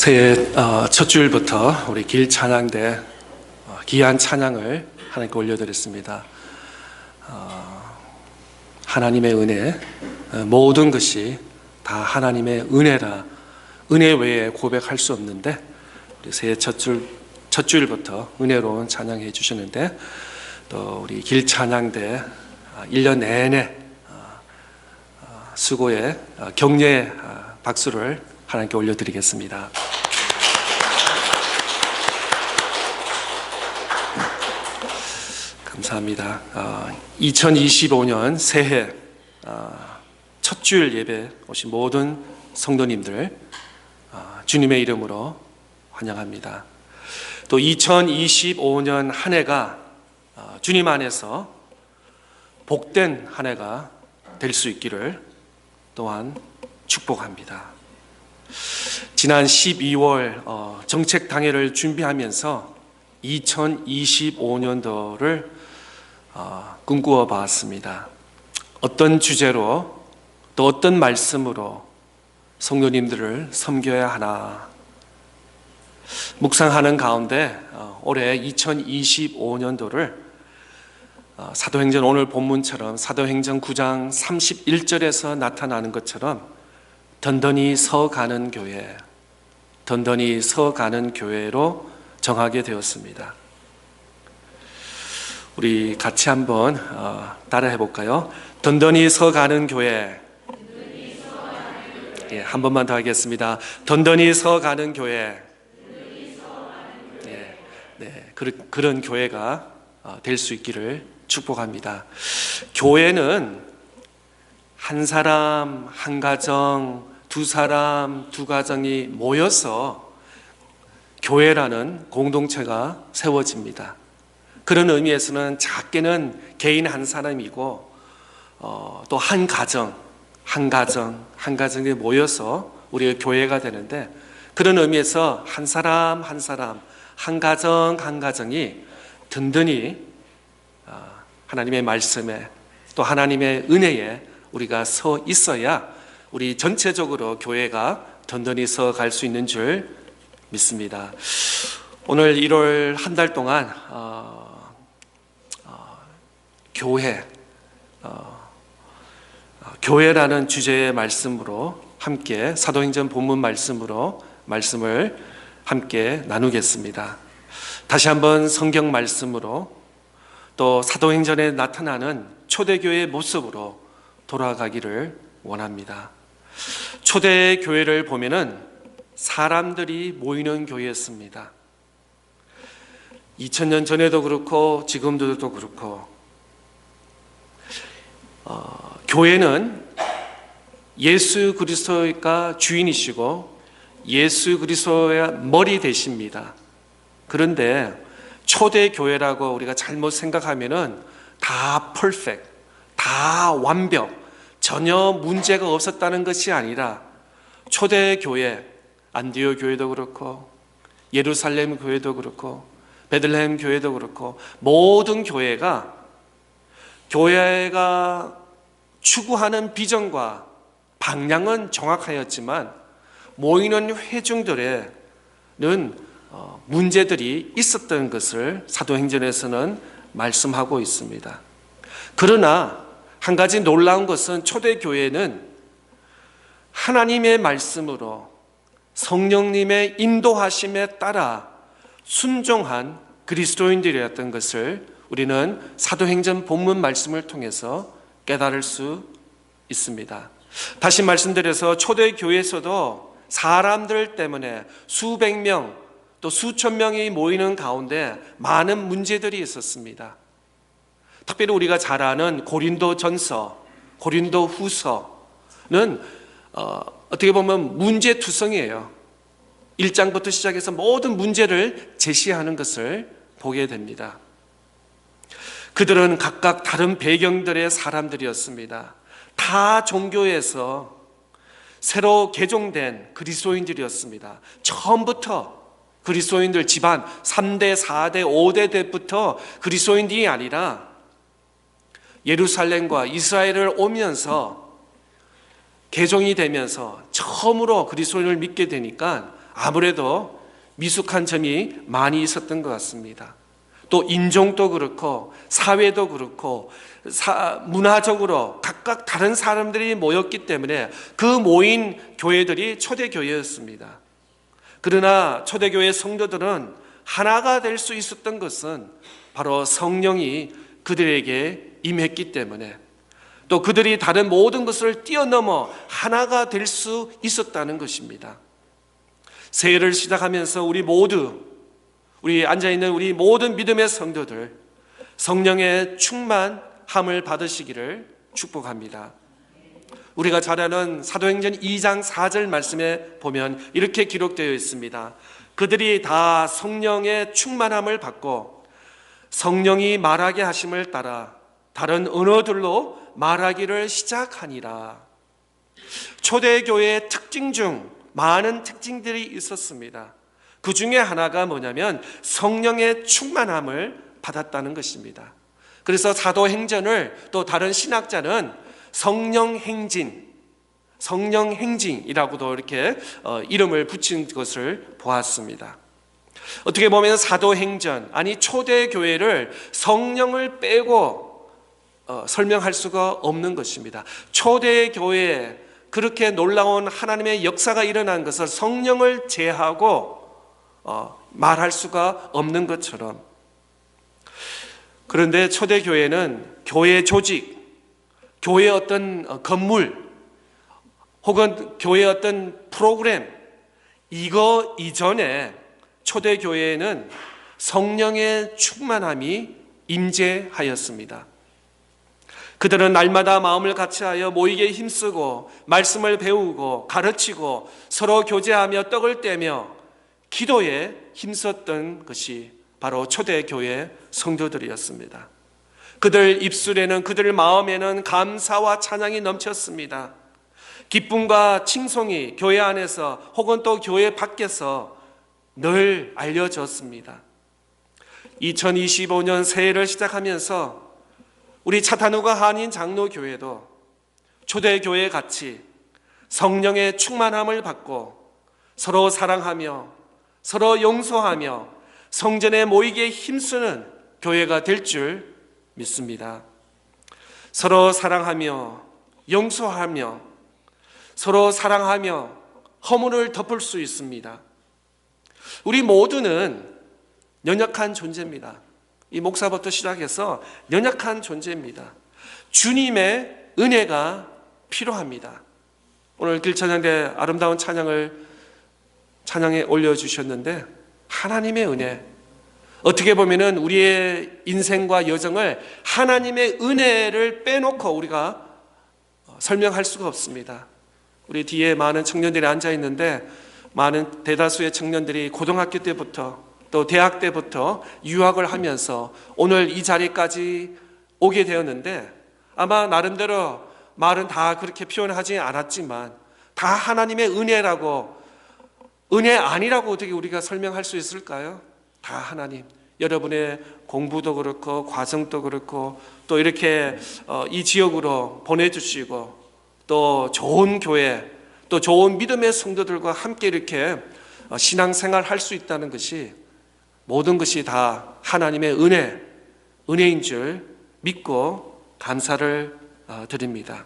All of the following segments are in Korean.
새해 첫 주일부터 우리 길 찬양대 귀한 찬양을 하나님께 올려드렸습니다. 하나님의 은혜, 모든 것이 다 하나님의 은혜라, 은혜 외에 고백할 수 없는데 우리 새해 첫 주일부터 은혜로운 찬양해 주시는데, 또 우리 길 찬양대 1년 내내 수고에 격려의 박수를 하나님께 올려드리겠습니다. 감사합니다. 2025년 새해 첫 주일 예배 오신 모든 성도님들 주님의 이름으로 환영합니다. 또 2025년 한 해가 주님 안에서 복된 한 해가 될 수 있기를 또한 축복합니다. 지난 12월 정책당회를 준비하면서 2025년도를 꿈꾸어 봤습니다. 어떤 주제로 또 어떤 말씀으로 성도님들을 섬겨야 하나 묵상하는 가운데 올해 2025년도를 사도행전 오늘 본문처럼 사도행전 9장 31절에서 나타나는 것처럼 던던히 서가는 교회, 던던히 서가는 교회로 정하게 되었습니다. 우리 같이 한번 따라해 볼까요? 던던히 서가는 교회. 예, 한 번만 더 하겠습니다. 던던히 서가는 교회. 예, 네, 그런 교회가 될 수 있기를 축복합니다. 교회는 한 사람, 한 가정, 두 사람, 두 가정이 모여서 교회라는 공동체가 세워집니다. 그런 의미에서는 작게는 개인 한 사람이고 또 한 가정이 모여서 우리가 교회가 되는데, 그런 의미에서 한 사람, 한 가정이 든든히 하나님의 말씀에 또 하나님의 은혜에 우리가 서 있어야 우리 전체적으로 교회가 든든히 서 갈 수 있는 줄 믿습니다. 오늘 1월 한 달 동안 교회라는 주제의 말씀으로 함께 사도행전 본문 말씀으로 말씀을 함께 나누겠습니다. 다시 한번 성경 말씀으로 또 사도행전에 나타나는 초대교회의 모습으로 돌아가기를 원합니다. 초대 교회를 보면은 사람들이 모이는 교회였습니다. 2000년 전에도 그렇고 지금도 그렇고 교회는 예수 그리스도가 주인이시고 예수 그리스도의 머리 되십니다. 그런데 초대 교회라고 우리가 잘못 생각하면은 다 퍼펙트, 다 완벽, 전혀 문제가 없었다는 것이 아니라 초대 교회, 안디옥 교회도 그렇고 예루살렘 교회도 그렇고 베들레헴 교회도 그렇고 모든 교회가 추구하는 비전과 방향은 정확하였지만 모이는 회중들에는 문제들이 있었던 것을 사도행전에서는 말씀하고 있습니다. 그러나 한 가지 놀라운 것은 초대교회는 하나님의 말씀으로 성령님의 인도하심에 따라 순종한 그리스도인들이었던 것을 우리는 사도행전 본문 말씀을 통해서 깨달을 수 있습니다. 다시 말씀드려서 초대교회에서도 사람들 때문에 수백 명 또 수천 명이 모이는 가운데 많은 문제들이 있었습니다. 특별히 우리가 잘 아는 고린도전서, 고린도후서는 어떻게 보면 문제투성이에요. 1장부터 시작해서 모든 문제를 제시하는 것을 보게 됩니다. 그들은 각각 다른 배경들의 사람들이었습니다. 다 종교에서 새로 개종된 그리스도인들이었습니다. 처음부터 그리스도인들 집안 3대, 4대, 5대 때부터 그리스도인들이 아니라 예루살렘과 이스라엘을 오면서 개종이 되면서 처음으로 그리스도인을 믿게 되니까 아무래도 미숙한 점이 많이 있었던 것 같습니다. 또 인종도 그렇고 사회도 그렇고 문화적으로 각각 다른 사람들이 모였기 때문에 그 모인 교회들이 초대교회였습니다. 그러나 초대교회 성도들은 하나가 될 수 있었던 것은 바로 성령이 그들에게 임했기 때문에, 또 그들이 다른 모든 것을 뛰어넘어 하나가 될 수 있었다는 것입니다. 새해를 시작하면서 우리 앉아있는 우리 모든 믿음의 성도들, 성령의 충만함을 받으시기를 축복합니다. 우리가 잘 아는 사도행전 2장 4절 말씀에 보면 이렇게 기록되어 있습니다. 그들이 다 성령의 충만함을 받고 성령이 말하게 하심을 따라 다른 언어들로 말하기를 시작하니라. 초대교회의 특징 중 많은 특징들이 있었습니다. 그 중에 하나가 뭐냐면 성령의 충만함을 받았다는 것입니다. 그래서 사도행전을 또 다른 신학자는 성령행진이라고도 이렇게 이름을 붙인 것을 보았습니다. 어떻게 보면 사도행전, 아니 초대교회를 성령을 빼고 설명할 수가 없는 것입니다. 초대교회에 그렇게 놀라운 하나님의 역사가 일어난 것을 성령을 제하고 말할 수가 없는 것처럼, 그런데 초대교회는 교회 조직, 교회의 어떤 건물, 혹은 교회의 어떤 프로그램, 이거 이전에 초대교회에는 성령의 충만함이 임재하였습니다. 그들은 날마다 마음을 같이하여 모이게 힘쓰고 말씀을 배우고 가르치고 서로 교제하며 떡을 떼며 기도에 힘썼던 것이 바로 초대교회 성도들이었습니다. 그들 입술에는, 그들 마음에는 감사와 찬양이 넘쳤습니다. 기쁨과 칭송이 교회 안에서 혹은 또 교회 밖에서 늘 알려졌습니다. 2025년 새해를 시작하면서 우리 차탄우가 한인 장로교회도 초대교회 같이 성령의 충만함을 받고 서로 사랑하며 서로 용서하며 성전에 모이기에 힘쓰는 교회가 될 줄 믿습니다. 서로 사랑하며 용서하며 서로 사랑하며 허물을 덮을 수 있습니다. 우리 모두는 연약한 존재입니다. 이 목사부터 시작해서 연약한 존재입니다. 주님의 은혜가 필요합니다. 오늘 길찬양대 아름다운 찬양에 올려주셨는데, 하나님의 은혜, 어떻게 보면은 우리의 인생과 여정을 하나님의 은혜를 빼놓고 우리가 설명할 수가 없습니다. 우리 뒤에 많은 청년들이 앉아 있는데, 많은 대다수의 청년들이 고등학교 때부터 또 대학 때부터 유학을 하면서 오늘 이 자리까지 오게 되었는데, 아마 나름대로 말은 다 그렇게 표현하지 않았지만 다 하나님의 은혜라고, 은혜 아니라고 어떻게 우리가 설명할 수 있을까요? 다 하나님, 여러분의 공부도 그렇고 과정도 그렇고 또 이렇게 이 지역으로 보내주시고 또 좋은 교회, 또 좋은 믿음의 성도들과 함께 이렇게 신앙생활 할 수 있다는 것이, 모든 것이 다 하나님의 은혜인 줄 믿고 감사를 드립니다.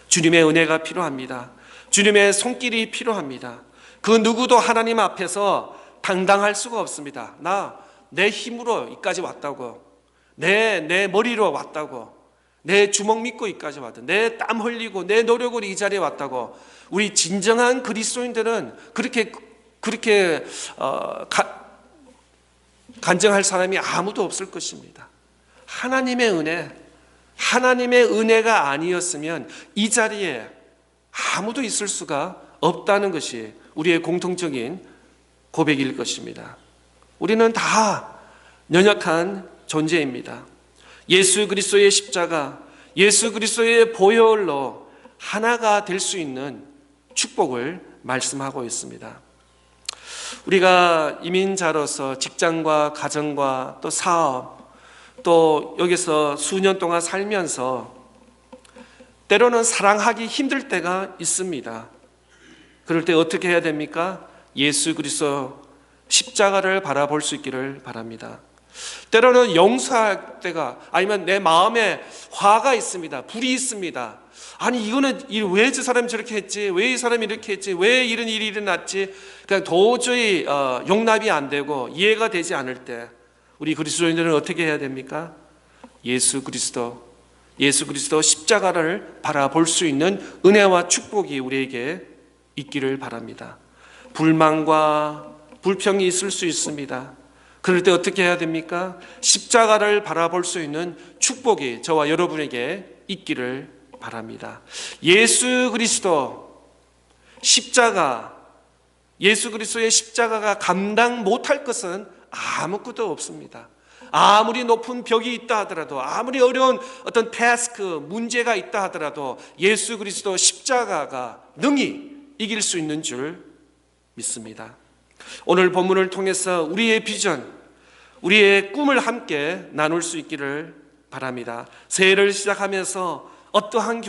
주님의 은혜가 필요합니다. 주님의 손길이 필요합니다. 그 누구도 하나님 앞에서 당당할 수가 없습니다. 내 힘으로 이까지 왔다고, 내 머리로 왔다고, 내 주먹 믿고 이까지 왔다, 내 땀 흘리고 내 노력으로 이 자리에 왔다고. 우리 진정한 그리스도인들은 그렇게 간증할 사람이 아무도 없을 것입니다. 하나님의 은혜가 아니었으면 이 자리에 아무도 있을 수가 없다는 것이 우리의 공통적인 고백일 것입니다. 우리는 다 연약한 존재입니다. 예수 그리스도의 십자가, 예수 그리스도의 보혈로 하나가 될 수 있는 축복을 말씀하고 있습니다. 우리가 이민자로서 직장과 가정과 또 사업, 또 여기서 수년 동안 살면서 때로는 사랑하기 힘들 때가 있습니다. 그럴 때 어떻게 해야 됩니까? 예수 그리스도 십자가를 바라볼 수 있기를 바랍니다. 때로는 용서할 때가, 아니면 내 마음에 화가 있습니다. 불이 있습니다. 아니 이거는 왜 저 사람이 저렇게 했지? 왜 이 사람이 이렇게 했지? 왜 이런 일이 일어났지? 그냥 도저히 용납이 안 되고 이해가 되지 않을 때 우리 그리스도인들은 어떻게 해야 됩니까? 예수 그리스도 십자가를 바라볼 수 있는 은혜와 축복이 우리에게 있기를 바랍니다. 불만과 불평이 있을 수 있습니다. 그럴 때 어떻게 해야 됩니까? 십자가를 바라볼 수 있는 축복이 저와 여러분에게 있기를 바랍니다. 예수 그리스도의 십자가가 감당 못할 것은 아무것도 없습니다. 아무리 높은 벽이 있다 하더라도, 아무리 어려운 어떤 태스크, 문제가 있다 하더라도 예수 그리스도 십자가가 능히 이길 수 있는 줄 믿습니다. 오늘 본문을 통해서 우리의 비전, 우리의 꿈을 함께 나눌 수 있기를 바랍니다. 새해를 시작하면서 어떠한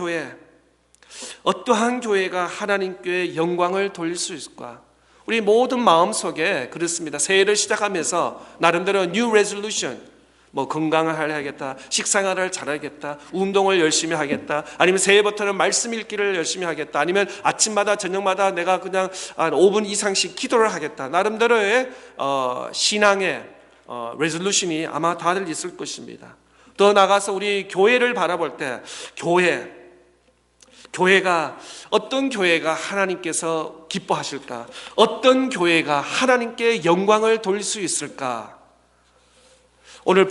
교회가 하나님께 영광을 돌릴 수 있을까? 우리 모든 마음속에 그렇습니다. 새해를 시작하면서 나름대로 new resolution, 건강을 하겠다, 식생활을 잘하겠다, 운동을 열심히 하겠다, 아니면 새해부터는 말씀 읽기를 열심히 하겠다, 아니면 아침마다 저녁마다 내가 그냥 5분 이상씩 기도를 하겠다. 나름대로의 신앙의 resolution이 아마 다들 있을 것입니다. 더 나아가서 우리 교회를 바라볼 때 교회가 어떤 교회가 하나님께서 기뻐하실까? 어떤 교회가 하나님께 영광을 돌릴 수 있을까? 오늘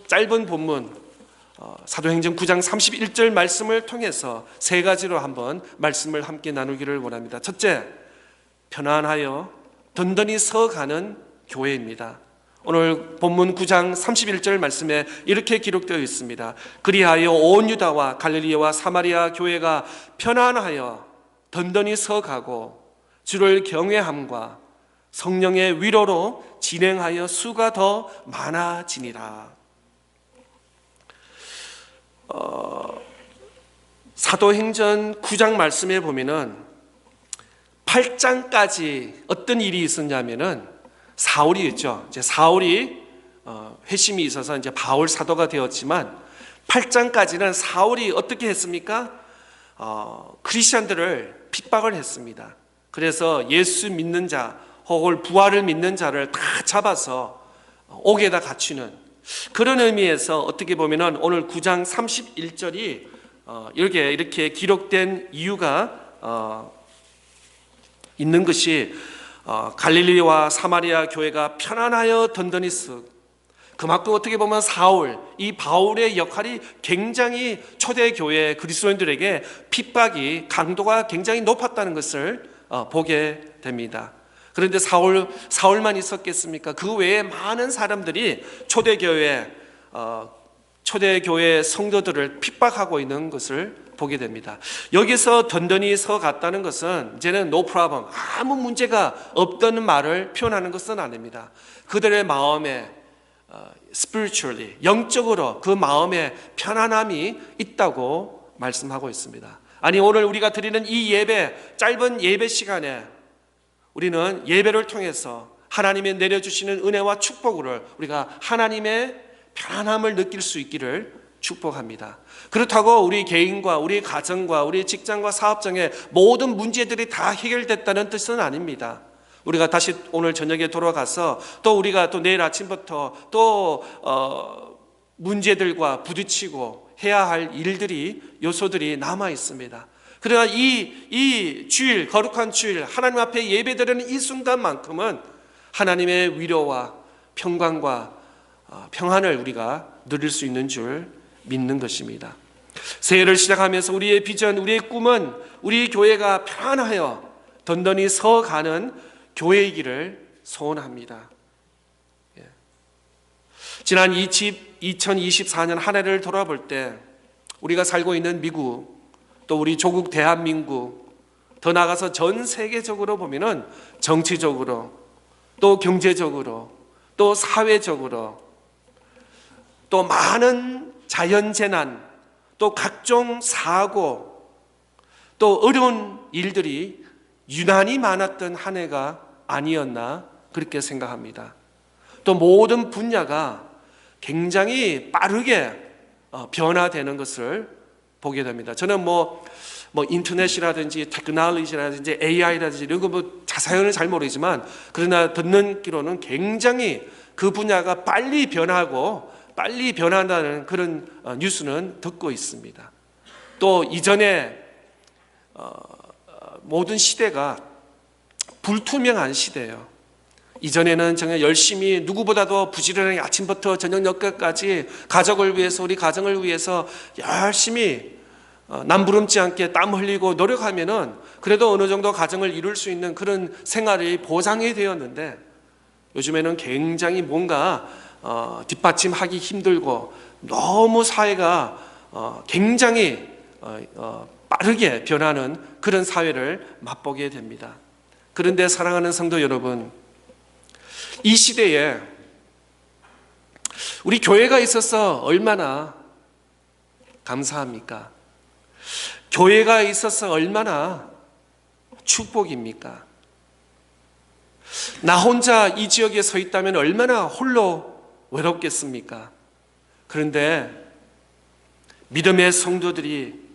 짧은 본문 사도행전 9장 31절 말씀을 통해서 세 가지로 한번 말씀을 함께 나누기를 원합니다. 첫째, 편안하여 든든히 서가는 교회입니다. 오늘 본문 9장 31절 말씀에 이렇게 기록되어 있습니다. 그리하여 온 유다와 갈릴리와 사마리아 교회가 편안하여 든든히 서가고 주를 경외함과 성령의 위로로 진행하여 수가 더 많아지니라. 사도행전 9장 말씀에 보면은 8장까지 어떤 일이 있었냐면은 사울이 있죠. 이제 사울이 회심이 있어서 이제 바울 사도가 되었지만 8장까지는 사울이 어떻게 했습니까? 크리스천들을 핍박을 했습니다. 그래서 예수 믿는 자 혹은 부활을 믿는 자를 다 잡아서 옥에다 갇히는 그런 의미에서 어떻게 보면은 오늘 9장 31절이 이렇게 기록된 이유가 있는 것이 갈릴리와 사마리아 교회가 편안하여 든든히 쓱, 그만큼 어떻게 보면 이 바울의 역할이 굉장히 초대교회 그리스도인들에게 핍박이 강도가 굉장히 높았다는 것을 보게 됩니다. 그런데 사울만 있었겠습니까? 그 외에 많은 사람들이 초대교회 성도들을 핍박하고 있는 것을 보게 됩니다. 여기서 든든히 서갔다는 것은 이제는 no problem, 아무 문제가 없다는 말을 표현하는 것은 아닙니다. 그들의 마음에 spiritually, 영적으로 그 마음에 편안함이 있다고 말씀하고 있습니다. 아니 오늘 우리가 드리는 이 짧은 예배 시간에 우리는 예배를 통해서 하나님의 내려주시는 은혜와 축복을 우리가 하나님의 편안함을 느낄 수 있기를 축복합니다. 그렇다고 우리 개인과 우리 가정과 우리 직장과 사업장의 모든 문제들이 다 해결됐다는 뜻은 아닙니다. 우리가 다시 오늘 저녁에 돌아가서 또 우리가 또 내일 아침부터 또 문제들과 부딪히고 해야 할 요소들이 남아 있습니다. 그러나 이 주일, 거룩한 주일, 하나님 앞에 예배드리는 이 순간만큼은 하나님의 위로와 평강과 평안을 우리가 누릴 수 있는 줄 믿는 것입니다. 새해를 시작하면서 우리의 비전, 우리의 꿈은 우리 교회가 편안하여 든든히 서가는 교회이기를 소원합니다. 지난 2024년 한 해를 돌아볼 때 우리가 살고 있는 미국, 또 우리 조국 대한민국, 더 나아가서 전 세계적으로 보면은 정치적으로, 또 경제적으로, 또 사회적으로, 또 많은 자연재난, 또 각종 사고, 또 어려운 일들이 유난히 많았던 한 해가 아니었나 그렇게 생각합니다. 또 모든 분야가 굉장히 빠르게 변화되는 것을 보게 됩니다. 저는 뭐 인터넷이라든지 테크놀로지라든지 AI라든지 이런 거 자세히는 잘 모르지만, 그러나 듣는기로는 굉장히 그 분야가 빨리 변하고 빨리 변한다는 그런 뉴스는 듣고 있습니다. 또 이전에 모든 시대가 불투명한 시대예요. 이전에는 정말 열심히 누구보다도 부지런하게 아침부터 저녁까지 가족을 위해서, 우리 가정을 위해서 열심히 남부름지 않게 땀 흘리고 노력하면은 그래도 어느 정도 가정을 이룰 수 있는 그런 생활이 보장이 되었는데, 요즘에는 굉장히 뭔가 뒷받침하기 힘들고 너무 사회가 굉장히 빠르게 변하는 그런 사회를 맛보게 됩니다. 그런데 사랑하는 성도 여러분, 이 시대에 우리 교회가 있어서 얼마나 감사합니까? 교회가 있어서 얼마나 축복입니까? 나 혼자 이 지역에 서 있다면 얼마나 홀로 외롭겠습니까? 그런데 믿음의 성도들이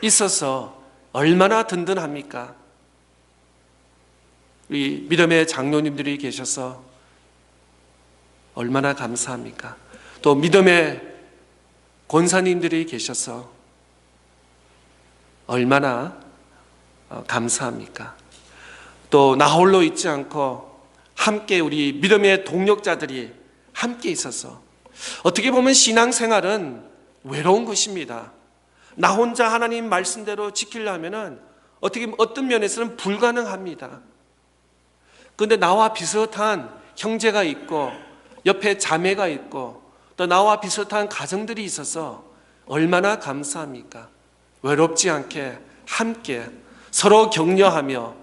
있어서 얼마나 든든합니까? 우리 믿음의 장로님들이 계셔서 얼마나 감사합니까? 또 믿음의 권사님들이 계셔서 얼마나 감사합니까? 또 나 홀로 있지 않고 함께 우리 믿음의 동력자들이 함께 있어서, 어떻게 보면 신앙생활은 외로운 것입니다. 나 혼자 하나님 말씀대로 지키려면은 어떤 면에서는 불가능합니다. 그런데 나와 비슷한 형제가 있고 옆에 자매가 있고 또 나와 비슷한 가정들이 있어서 얼마나 감사합니까? 외롭지 않게 함께 서로 격려하며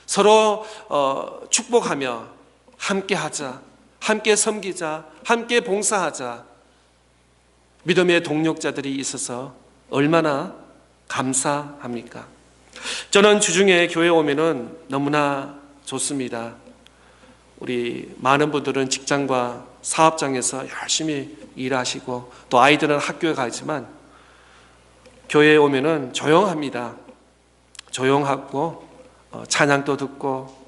서로 축복하며 함께 하자, 함께 섬기자, 함께 봉사하자. 믿음의 동력자들이 있어서 얼마나 감사합니까? 저는 주중에 교회 오면은 너무나 좋습니다. 우리 많은 분들은 직장과 사업장에서 열심히 일하시고 또 아이들은 학교에 가지만 교회에 오면은 조용합니다. 조용하고 찬양도 듣고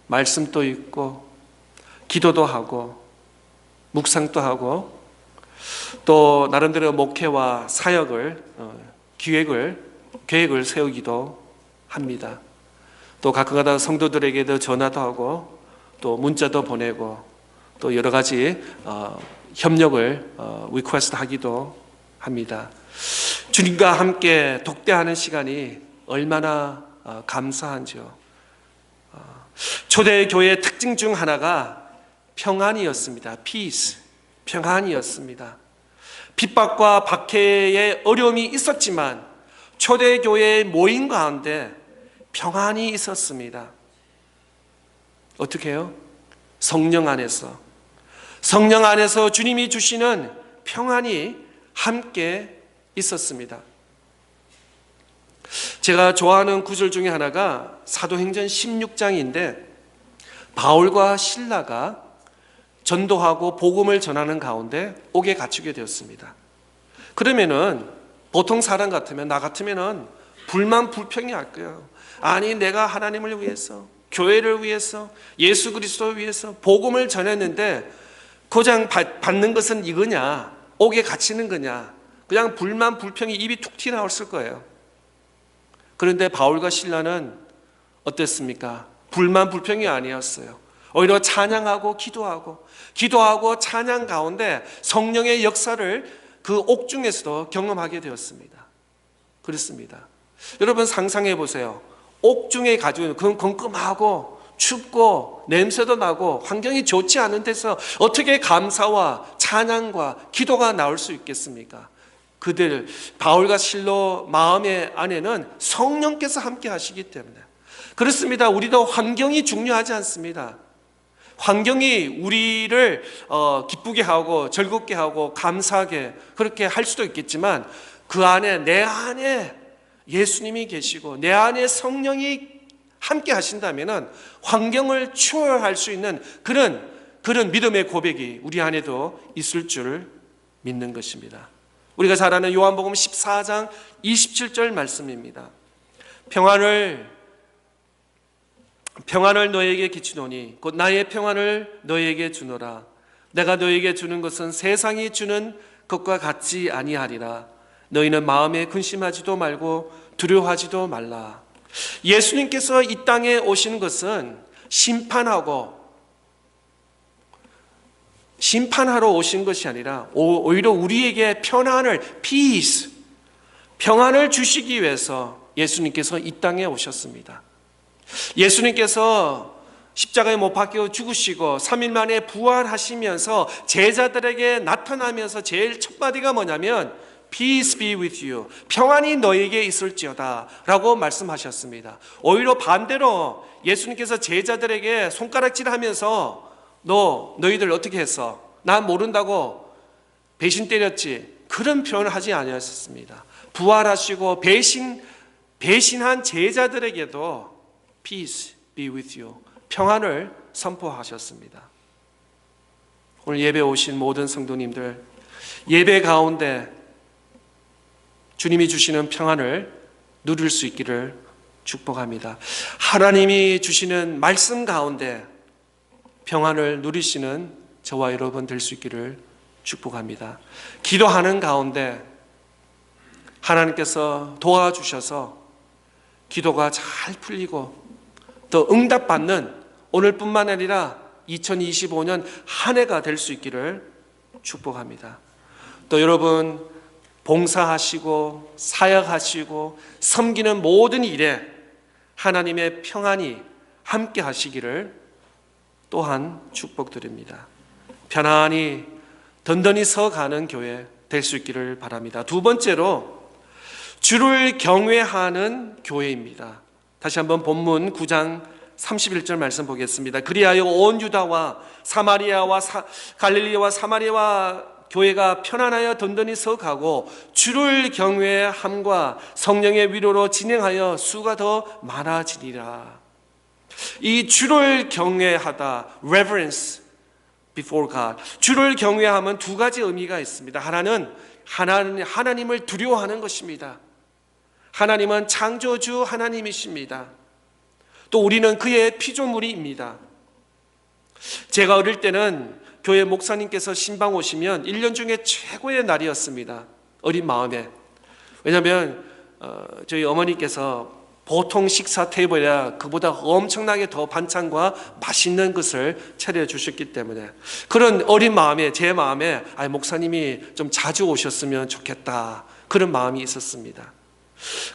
말씀도 읽고 기도도 하고 묵상도 하고 또 나름대로 목회와 사역을 계획을 세우기도 합니다. 또 가끔가다 성도들에게도 전화도 하고 또 문자도 보내고 또 여러 가지 협력을 리퀘스트 하기도 합니다. 주님과 함께 독대하는 시간이 얼마나 감사한지요. 초대교회의 특징 중 하나가 평안이었습니다. peace, 평안이었습니다. 핍박과 박해의 어려움이 있었지만 초대교회의 모임 가운데 평안이 있었습니다. 어떻게 해요? 성령 안에서 주님이 주시는 평안이 함께 있었습니다. 제가 좋아하는 구절 중에 하나가 사도행전 16장인데 바울과 실라가 전도하고 복음을 전하는 가운데 옥에 갇히게 되었습니다. 그러면은 보통 사람 같으면, 나 같으면은 불만 불평이 할 거예요. 아니, 내가 하나님을 위해서, 교회를 위해서, 예수 그리스도를 위해서 복음을 전했는데 고장 받는 것은 이거냐? 옥에 갇히는 거냐? 그냥 불만 불평이 입이 툭 튀어나왔을 거예요. 그런데 바울과 실라는 어땠습니까? 불만 불평이 아니었어요. 오히려 찬양하고 기도하고 찬양 가운데 성령의 역사를 그 옥중에서도 경험하게 되었습니다. 그렇습니다. 여러분 상상해 보세요. 옥중에 가지고 그건 컴컴하고 춥고 냄새도 나고 환경이 좋지 않은 데서 어떻게 감사와 찬양과 기도가 나올 수 있겠습니까? 그들 바울과 실로 마음의 안에는 성령께서 함께 하시기 때문에 그렇습니다. 우리도 환경이 중요하지 않습니다. 환경이 우리를 기쁘게 하고 즐겁게 하고 감사하게 그렇게 할 수도 있겠지만 그 안에 내 안에 예수님이 계시고 내 안에 성령이 함께 하신다면 환경을 초월할 수 있는 그런 믿음의 고백이 우리 안에도 있을 줄 믿는 것입니다. 우리가 잘 아는 요한복음 14장 27절 말씀입니다. 평안을 너에게 끼치노니 곧 나의 평안을 너에게 주노라. 내가 너에게 주는 것은 세상이 주는 것과 같지 아니하리라. 너희는 마음에 근심하지도 말고 두려워하지도 말라. 예수님께서 이 땅에 오신 것은 심판하러 오신 것이 아니라 오히려 우리에게 peace, 평안을 주시기 위해서 예수님께서 이 땅에 오셨습니다. 예수님께서 십자가에 못 박혀 죽으시고 3일 만에 부활하시면서 제자들에게 나타나면서 제일 첫 마디가 뭐냐면 Peace be with you. 평안이 너에게 있을지어다 라고 말씀하셨습니다. 오히려 반대로 예수님께서 제자들에게 손가락질하면서 너희들 어떻게 했어? 난 모른다고 배신 때렸지. 그런 표현을 하지 아니하셨습니다. 부활하시고 배신한 제자들에게도 Peace be with you. 평안을 선포하셨습니다. 오늘 예배 오신 모든 성도님들, 예배 가운데 주님이 주시는 평안을 누릴 수 있기를 축복합니다. 하나님이 주시는 말씀 가운데 평안을 누리시는 저와 여러분 될 수 있기를 축복합니다. 기도하는 가운데 하나님께서 도와주셔서 기도가 잘 풀리고 또 응답받는 오늘뿐만 아니라 2025년 한 해가 될 수 있기를 축복합니다. 또 여러분 봉사하시고 사역하시고 섬기는 모든 일에 하나님의 평안이 함께 하시기를 또한 축복드립니다. 편안히 든든히 서가는 교회 될 수 있기를 바랍니다. 두 번째로 주를 경외하는 교회입니다. 다시 한번 본문 9장 31절 말씀 보겠습니다. 그리하여 온 유다와 사마리아와 갈릴리와 사마리아와 교회가 편안하여 든든히 서가고 주를 경외함과 성령의 위로로 진행하여 수가 더 많아지리라. 이 주를 경외하다, reverence before God. 주를 경외함은 두 가지 의미가 있습니다. 하나는 하나님을 두려워하는 것입니다. 하나님은 창조주 하나님이십니다. 또 우리는 그의 피조물입니다. 제가 어릴 때는 교회 목사님께서 신방 오시면 1년 중에 최고의 날이었습니다. 어린 마음에. 왜냐하면 저희 어머니께서 보통 식사 테이블에 그보다 엄청나게 더 반찬과 맛있는 것을 차려주셨기 때문에 그런 어린 마음에 제 마음에 목사님이 좀 자주 오셨으면 좋겠다 그런 마음이 있었습니다.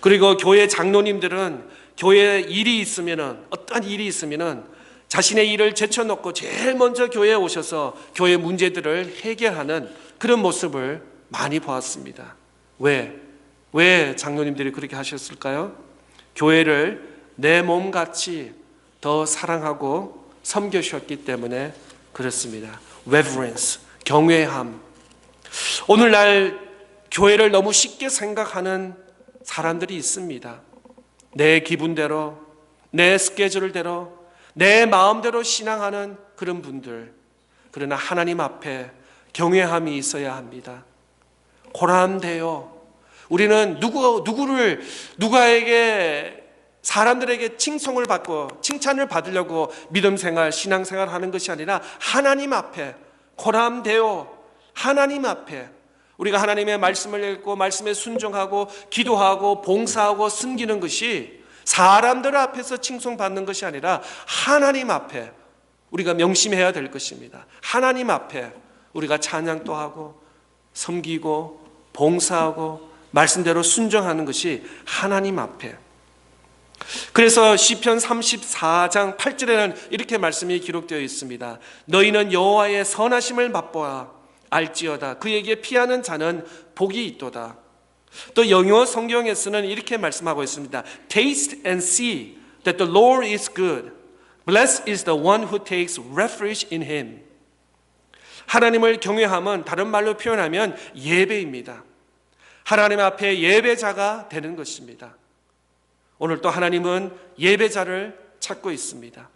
그리고 교회 장로님들은 교회에 일이 있으면은 어떤 일이 있으면은 자신의 일을 제쳐놓고 제일 먼저 교회에 오셔서 교회 문제들을 해결하는 그런 모습을 많이 보았습니다. 왜 장로님들이 그렇게 하셨을까요? 교회를 내 몸같이 더 사랑하고 섬겨주셨기 때문에 그렇습니다. reverence, 경외함. 오늘날 교회를 너무 쉽게 생각하는 사람들이 있습니다. 내 기분대로, 내 스케줄대로, 내 마음대로 신앙하는 그런 분들. 그러나 하나님 앞에 경외함이 있어야 합니다. 고람되어 우리는 누가에게 사람들에게 칭송을 받고 칭찬을 받으려고 믿음 생활, 신앙 생활 하는 것이 아니라 하나님 앞에 고람되어 하나님 앞에 우리가 하나님의 말씀을 읽고 말씀에 순종하고 기도하고 봉사하고 섬기는 것이 사람들 앞에서 칭송받는 것이 아니라 하나님 앞에 우리가 명심해야 될 것입니다. 하나님 앞에 우리가 찬양도 하고 섬기고 봉사하고 말씀대로 순종하는 것이 하나님 앞에. 그래서 시편 34장 8절에는 이렇게 말씀이 기록되어 있습니다. 너희는 여호와의 선하심을 맛보아 알지어다. 그에게 피하는 자는 복이 있도다. 또 영어 성경에서는 이렇게 말씀하고 있습니다. Taste and see that the Lord is good. Blessed is the one who takes refuge in him. 하나님을 경외함은 다른 말로 표현하면 예배입니다. 하나님 앞에 예배자가 되는 것입니다. 오늘 또 하나님은 예배자를 찾고 있습니다.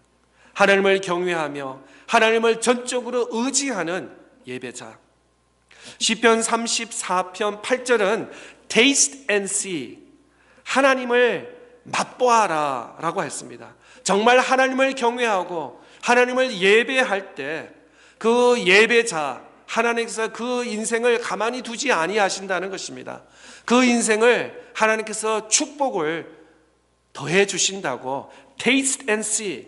하나님을 경외하며 하나님을 전적으로 의지하는 예배자. 시편 34편 8절은 Taste and see, 하나님을 맛보아라 라고 했습니다. 정말 하나님을 경외하고 하나님을 예배할 때 그 예배자, 하나님께서 그 인생을 가만히 두지 아니하신다는 것입니다. 그 인생을 하나님께서 축복을 더해 주신다고 Taste and see,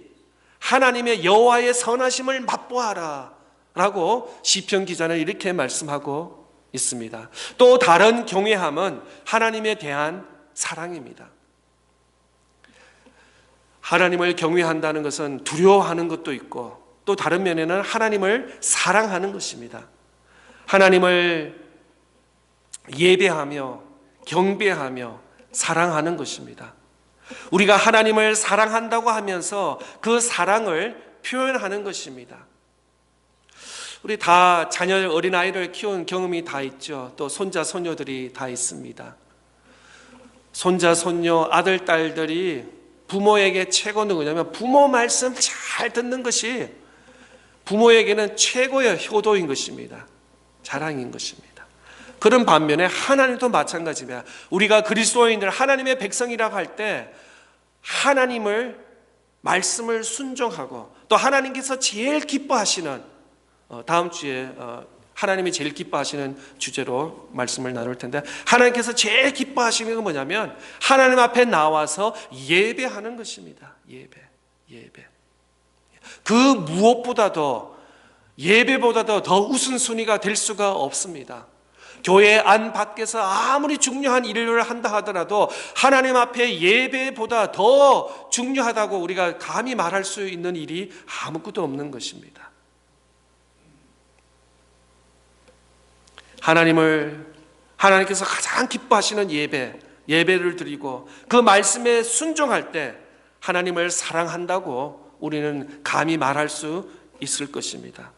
하나님의 여호와의 선하심을 맛보아라 라고 시편 기자는 이렇게 말씀하고 있습니다. 또 다른 경외함은 하나님에 대한 사랑입니다. 하나님을 경외한다는 것은 두려워하는 것도 있고 또 다른 면에는 하나님을 사랑하는 것입니다. 하나님을 예배하며 경배하며 사랑하는 것입니다. 우리가 하나님을 사랑한다고 하면서 그 사랑을 표현하는 것입니다. 우리 다 자녀 어린아이를 키운 경험이 다 있죠. 또 손자 손녀들이 다 있습니다. 손자 손녀 아들 딸들이 부모에게 최고는 뭐냐면 부모 말씀 잘 듣는 것이 부모에게는 최고의 효도인 것입니다. 자랑인 것입니다. 그런 반면에 하나님도 마찬가지입니다. 우리가 그리스도인들 하나님의 백성이라고 할 때 하나님을 말씀을 순종하고 또 하나님께서 제일 기뻐하시는 다음 주에 하나님이 제일 기뻐하시는 주제로 말씀을 나눌 텐데, 하나님께서 제일 기뻐하시는 건 뭐냐면 하나님 앞에 나와서 예배하는 것입니다. 예배. 그 무엇보다도 예배보다도 더 우선순위가 될 수가 없습니다. 교회 안 밖에서 아무리 중요한 일을 한다 하더라도 하나님 앞에 예배보다 더 중요하다고 우리가 감히 말할 수 있는 일이 아무것도 없는 것입니다. 하나님께서 가장 기뻐하시는 예배를 드리고 그 말씀에 순종할 때 하나님을 사랑한다고 우리는 감히 말할 수 있을 것입니다.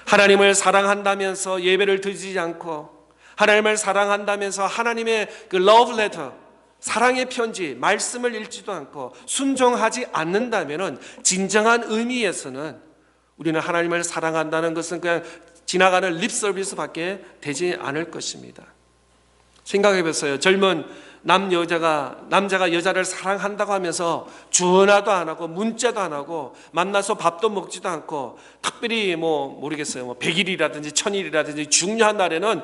하나님을 사랑한다면서 예배를 드리지 않고 하나님을 사랑한다면서 하나님의 그 love letter, 사랑의 편지, 말씀을 읽지도 않고 순종하지 않는다면 진정한 의미에서는 우리는 하나님을 사랑한다는 것은 그냥 지나가는 립 서비스밖에 되지 않을 것입니다. 생각해 보세요. 젊은 남자가 여자를 사랑한다고 하면서 전화도 안 하고 문자도 안 하고 만나서 밥도 먹지도 않고 특별히 모르겠어요. 100일이라든지 1000일이라든지 중요한 날에는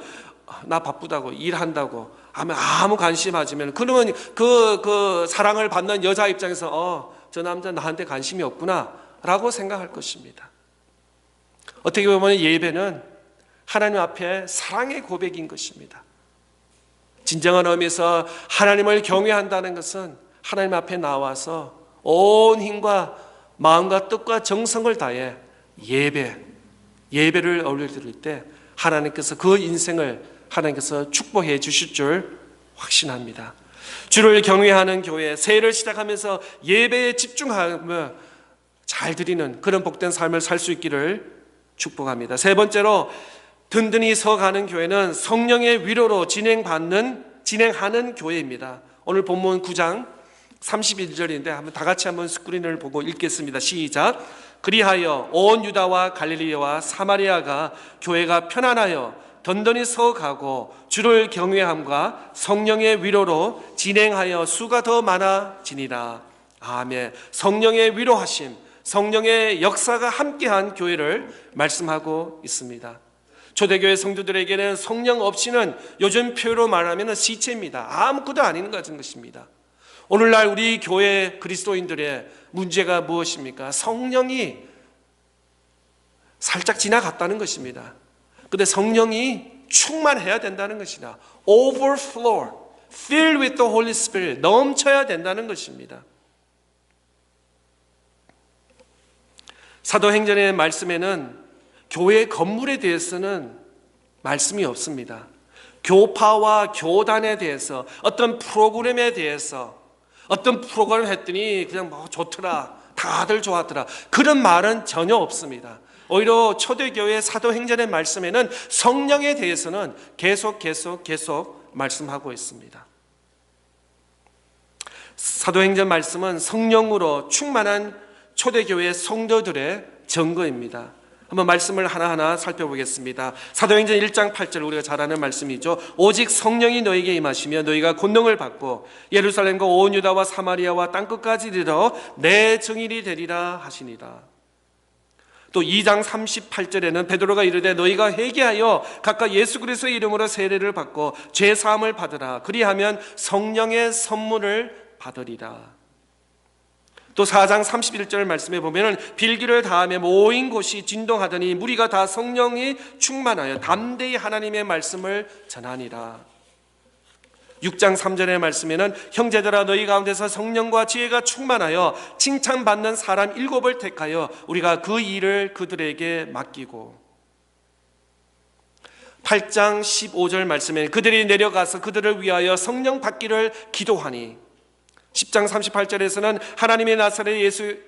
나 바쁘다고 일한다고 하면 아무 관심 하지면 그러면 그 사랑을 받는 여자 입장에서 저 남자 나한테 관심이 없구나 라고 생각할 것입니다. 어떻게 보면 예배는 하나님 앞에 사랑의 고백인 것입니다. 진정한 의미에서 하나님을 경외한다는 것은 하나님 앞에 나와서 온 힘과 마음과 뜻과 정성을 다해 예배를 올려드릴 때 하나님께서 그 인생을 하나님께서 축복해 주실 줄 확신합니다. 주를 경외하는 교회, 새해를 시작하면서 예배에 집중하며 잘 드리는 그런 복된 삶을 살 수 있기를 축복합니다. 세 번째로 든든히 서가는 교회는 성령의 위로로 진행하는 교회입니다. 오늘 본문 9장 31절인데 다 같이 한번 스크린을 보고 읽겠습니다. 시작. 그리하여 온 유다와 갈릴리와 사마리아가 교회가 편안하여 든든히 서가고 주를 경외함과 성령의 위로로 진행하여 수가 더 많아지니라. 아멘. 성령의 위로하심, 성령의 역사가 함께한 교회를 말씀하고 있습니다. 초대교회 성도들에게는 성령 없이는 요즘 표현으로 말하면 시체입니다. 아무것도 아닌 것입니다. 오늘날 우리 교회 그리스도인들의 문제가 무엇입니까? 성령이 살짝 지나갔다는 것입니다. 그런데 성령이 충만해야 된다는 것이다. Overflow, filled with the Holy Spirit, 넘쳐야 된다는 것입니다. 사도행전의 말씀에는 교회 건물에 대해서는 말씀이 없습니다. 교파와 교단에 대해서 어떤 프로그램에 대해서 어떤 프로그램 했더니 그냥 좋더라, 다들 좋았더라, 그런 말은 전혀 없습니다. 오히려 초대교회 사도행전의 말씀에는 성령에 대해서는 계속 말씀하고 있습니다. 사도행전 말씀은 성령으로 충만한 초대교회 성도들의 증거입니다. 한번 말씀을 하나하나 살펴보겠습니다. 사도행전 1장 8절, 우리가 잘 아는 말씀이죠. 오직 성령이 너에게 임하시며 너희가 권능을 받고 예루살렘과 온 유다와 사마리아와 땅끝까지 이르러 내 증인이 되리라 하시니라. 또 2장 38절에는 베드로가 이르되 너희가 회개하여 각각 예수 그리스도의 이름으로 세례를 받고 죄 사함을 받으라. 그리하면 성령의 선물을 받으리라. 또 4장 31절 말씀에 보면은 빌기를 다하며 모인 곳이 진동하더니 무리가 다 성령이 충만하여 담대히 하나님의 말씀을 전하니라. 6장 3절의 말씀에는 형제들아 너희 가운데서 성령과 지혜가 충만하여 칭찬받는 사람 7을 택하여 우리가 그 일을 그들에게 맡기고, 8장 15절 말씀에 그들이 내려가서 그들을 위하여 성령 받기를 기도하니, 10장 38절에서는 하나님의 나사렛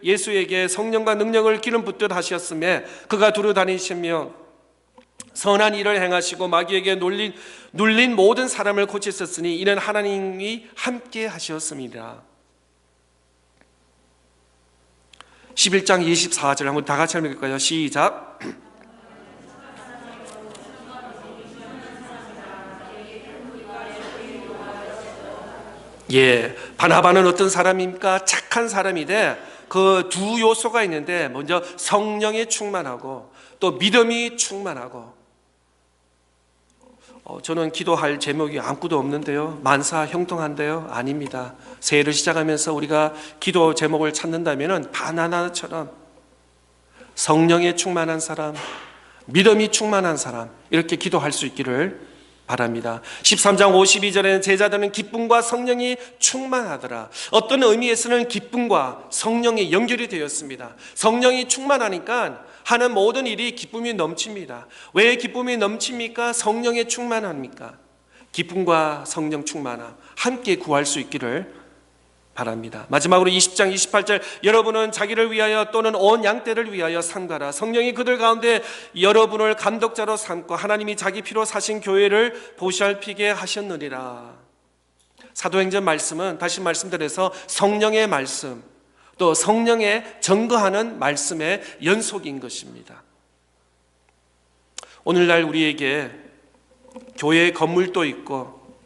예수에게 성령과 능력을 기름 붓듯 하셨으며 그가 두루 다니시며 선한 일을 행하시고 마귀에게 눌린 모든 사람을 고치셨으니 이는 하나님이 함께 하셨습니다. 11장 24절 한번 다 같이 읽을까요? 시작. 예, 바나바는 어떤 사람입니까? 착한 사람인데 그 두 요소가 있는데, 먼저 성령에 충만하고 또 믿음이 충만하고. 저는 기도할 제목이 아무것도 없는데요, 만사 형통한데요? 아닙니다. 새해를 시작하면서 우리가 기도 제목을 찾는다면 바나나처럼 성령에 충만한 사람, 믿음이 충만한 사람, 이렇게 기도할 수 있기를 바랍니다. 13장 52절에는 제자들은 기쁨과 성령이 충만하더라. 어떤 의미에서는 기쁨과 성령이 연결이 되었습니다. 성령이 충만하니까 하는 모든 일이 기쁨이 넘칩니다. 왜 기쁨이 넘칩니까? 성령에 충만합니까? 기쁨과 성령 충만함 함께 구할 수 있기를 바랍니다. 마지막으로 20장 28절, 여러분은 자기를 위하여 또는 온 양떼를 위하여 삼가라. 성령이 그들 가운데 여러분을 감독자로 삼고 하나님이 자기 피로 사신 교회를 보살피게 하셨느니라. 사도행전 말씀은 다시 말씀드려서 성령의 말씀, 또 성령에 증거하는 말씀의 연속인 것입니다. 오늘날 우리에게 교회 건물도 있고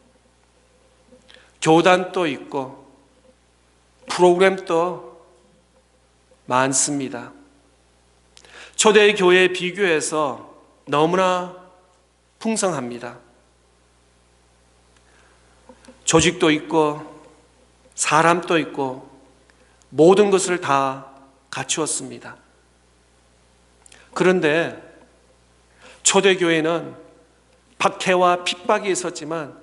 교단도 있고 프로그램도 많습니다. 초대 교회에 비교해서 너무나 풍성합니다. 조직도 있고 사람도 있고 모든 것을 다 갖추었습니다. 그런데 초대 교회는 박해와 핍박이 있었지만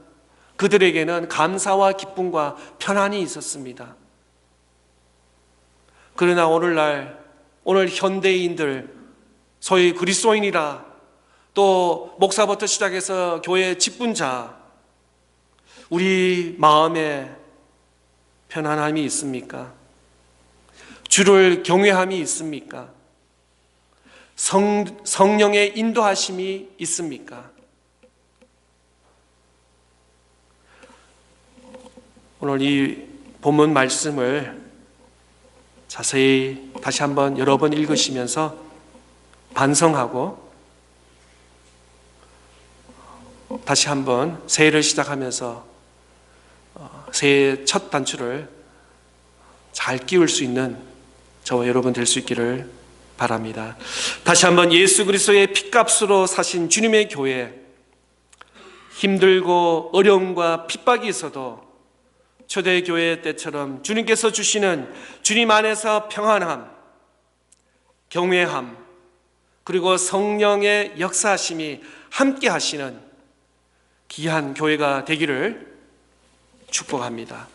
그들에게는 감사와 기쁨과 편안이 있었습니다. 그러나 오늘 현대인들, 소위 그리스도인이라, 또 목사부터 시작해서 교회 직분자, 우리 마음에 편안함이 있습니까? 주를 경외함이 있습니까? 성령의 인도하심이 있습니까? 오늘 이 본문 말씀을 자세히 다시 한번 여러 번 읽으시면서 반성하고 다시 한번 새해를 시작하면서 새해 첫 단추를 잘 끼울 수 있는 저와 여러분 될 수 있기를 바랍니다. 다시 한번 예수 그리스도의 핏값으로 사신 주님의 교회, 힘들고 어려움과 핍박이 있어도 초대교회 때처럼 주님께서 주시는 주님 안에서 평안함, 경외함, 그리고 성령의 역사하심이 함께 하시는 귀한 교회가 되기를 축복합니다.